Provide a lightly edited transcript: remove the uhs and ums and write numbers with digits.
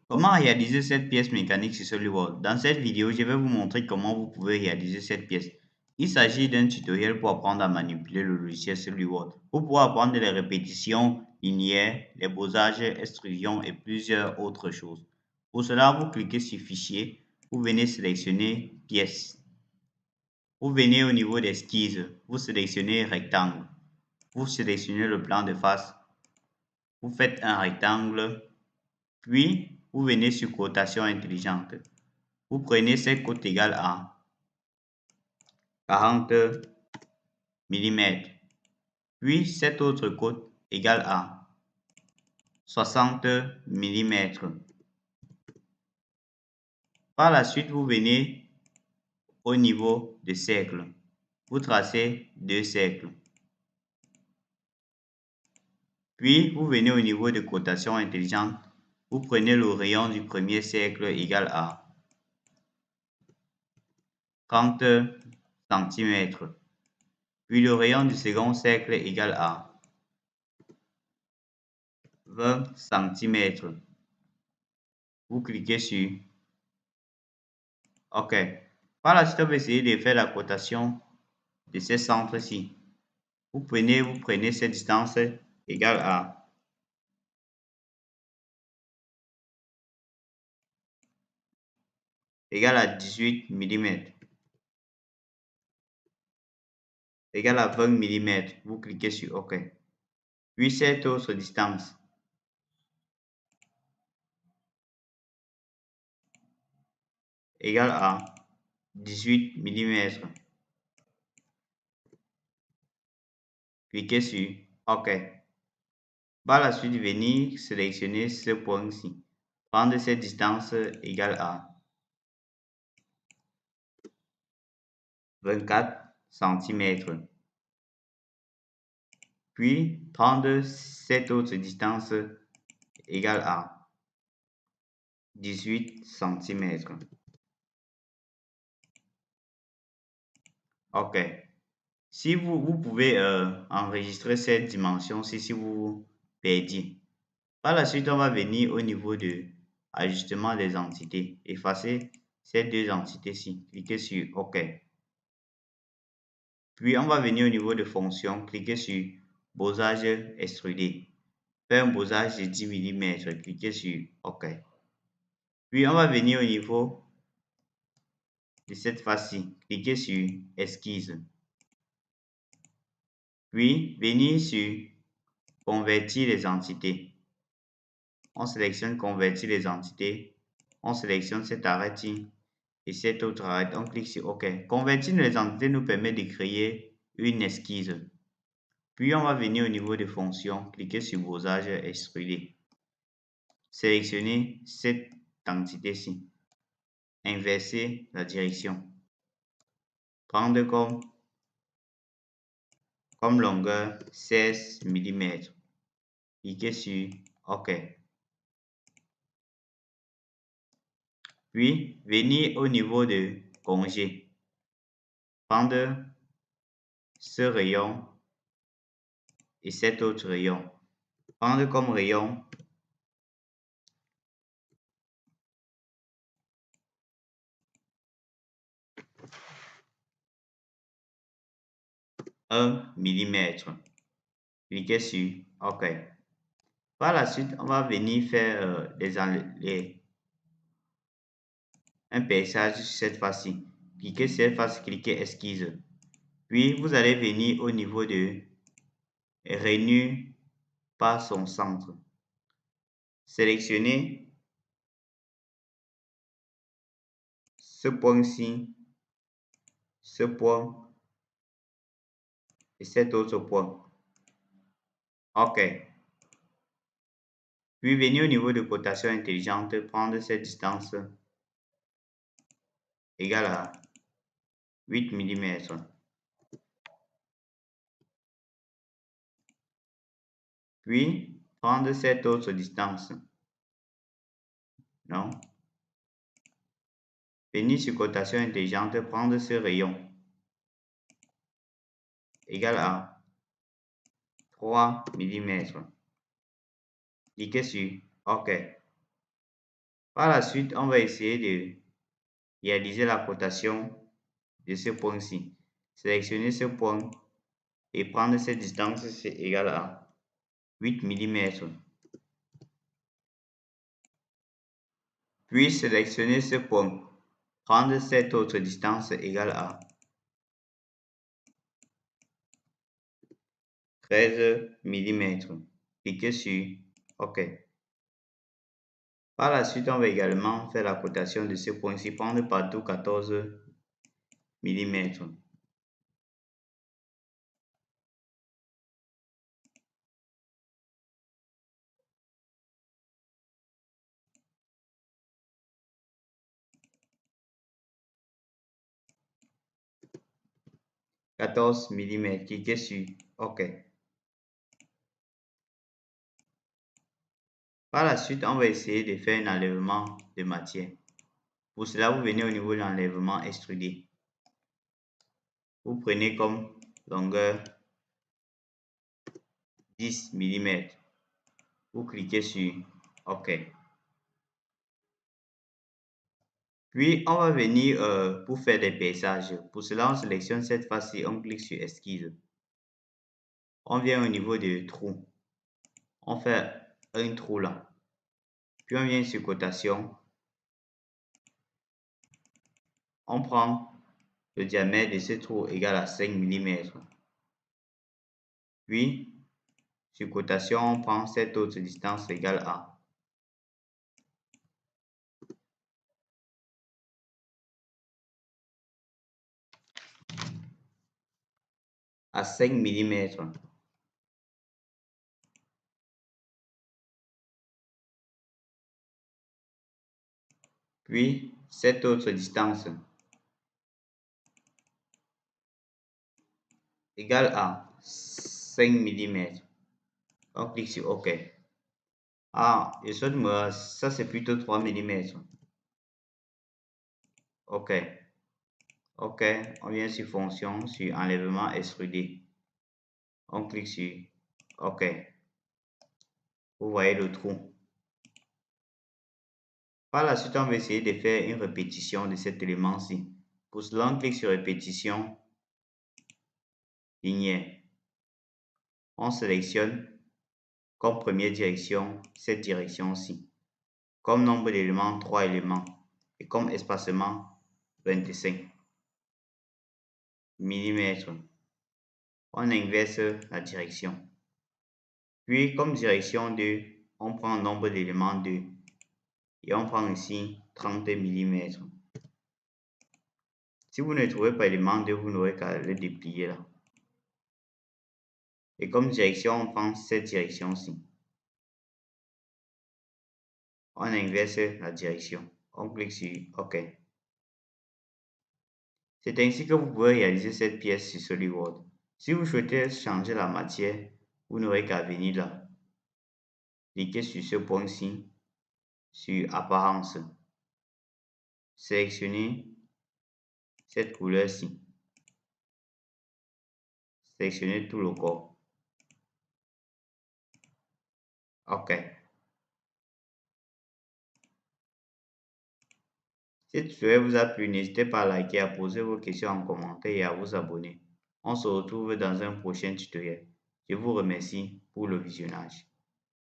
Comment réaliser cette pièce mécanique sur SolidWorks? Dans cette vidéo, je vais vous montrer comment vous pouvez réaliser cette pièce. Il s'agit d'un tutoriel pour apprendre à manipuler le logiciel SolidWorks. Vous pourrez apprendre les répétitions linéaires, les besages, extrusions et plusieurs autres choses. Pour cela, vous cliquez sur Fichier, vous venez sélectionner Pièce. Vous venez au niveau d'esquisse, vous sélectionnez Rectangle. Vous sélectionnez le plan de face, vous faites un rectangle, puis vous venez sur Cotation intelligente. Vous prenez cette cote égale à 40 mm, puis cette autre cote égale à 60 mm. Par la suite, vous venez au niveau de cercle. Vous tracez deux cercles. Puis, vous venez au niveau de cotation intelligente. Vous prenez le rayon du premier cercle égal à 30 cm. Puis le rayon du second cercle égal à 20 cm. Vous cliquez sur OK. Par la suite, on va essayer de faire la cotation de ces centres-ci. Vous prenez cette distance égale à 18 mm, égale à 20 mm. Vous cliquez sur OK. Puis cette autre distance égale à 18 mm. Cliquez sur OK. Par la suite, venir sélectionner ce point-ci. Prendre cette distance égale à 24 cm. Puis, prendre cette autre distance égale à 18 cm. OK. Si vous pouvez enregistrer cette dimension si vous perdiez. Par la suite, on va venir au niveau de ajustement des entités. Effacer ces deux entités-ci. Cliquez sur OK. Puis, on va venir au niveau de fonction. Cliquez sur Bosage extrudé. Faire un bosage de 10 mm. Cliquez sur OK. Puis, on va venir au niveau de cette face-ci. Cliquez sur Esquisse. Puis, venir sur Convertir les entités. On sélectionne Convertir les entités. On sélectionne cet arrêt-ci et cet autre arrêt. On clique sur OK. Convertir les entités nous permet de créer une esquisse. Puis, on va venir au niveau de fonctions. Cliquez sur Bosage extrudé. Sélectionnez cette entité-ci. Inverser la direction. Prendre comme longueur 16 mm. Cliquez sur OK. Puis, venir au niveau de congé. Prendre ce rayon et cet autre rayon. Prendre comme rayon 1 mm. Cliquez sur OK. Par la suite, on va venir faire un paysage sur cette face-ci. Cliquez sur cette face, cliquez esquisse. Puis, vous allez venir au niveau de Renew par son centre. Sélectionnez ce point-ci, ce point et cet autre point. OK. Puis venir au niveau de cotation intelligente, prendre cette distance égale à 8 mm. Puis prendre cette autre distance. Non. Venir sur cotation intelligente, prendre ce rayon égal à 3 mm. Cliquez sur OK. Par la suite, on va essayer de réaliser la cotation de ce point-ci. Sélectionner ce point et prendre cette distance, c'est égal à 8 mm. Puis sélectionner ce point. Prendre cette autre distance égale à 13 mm. Cliquez sur OK. Par la suite, on va également faire la cotation de ce point-ci. Prendre partout 14 mm. Cliquez sur OK. Par la suite, on va essayer de faire un enlèvement de matière. Pour cela, vous venez au niveau de l'enlèvement extrudé. Vous prenez comme longueur 10 mm. Vous cliquez sur OK. Puis, on va venir pour faire des perçages. Pour cela, on sélectionne cette face-ci, on clique sur Esquisse. On vient au niveau du trou. On fait un trou là. Puis, on vient sur cotation. On prend le diamètre de ce trou égal à 5 mm. Puis, sur cotation, on prend cette autre distance égale à 5 mm. Puis, cette autre distance égale à 5 mm. On clique sur OK. Ah, je souhaite me... Ça, c'est plutôt 3 mm. OK. OK. On vient sur fonction, sur enlèvement extrudé. On clique sur OK. Vous voyez le trou. Par la suite, on va essayer de faire une répétition de cet élément-ci. Pour cela, on clique sur répétition linéaire. On sélectionne comme première direction cette direction-ci. Comme nombre d'éléments, 3 éléments. Et comme espacement, 25 mm. On inverse la direction. Puis, comme direction 2, on prend nombre d'éléments 2. Et on prend ici 30 mm. Si vous ne trouvez pas l'élément 2, vous n'aurez qu'à le déplier là. Et comme direction, on prend cette direction-ci. On inverse la direction. On clique sur OK. C'est ainsi que vous pouvez réaliser cette pièce sur SolidWorks. Si vous souhaitez changer la matière, vous n'aurez qu'à venir là. Cliquez sur ce point-ci, sur Apparence. Sélectionnez cette couleur-ci. Sélectionnez tout le corps. OK. Si ce tutoriel vous a plu, n'hésitez pas à liker, à poser vos questions en commentaire et à vous abonner. On se retrouve dans un prochain tutoriel. Je vous remercie pour le visionnage.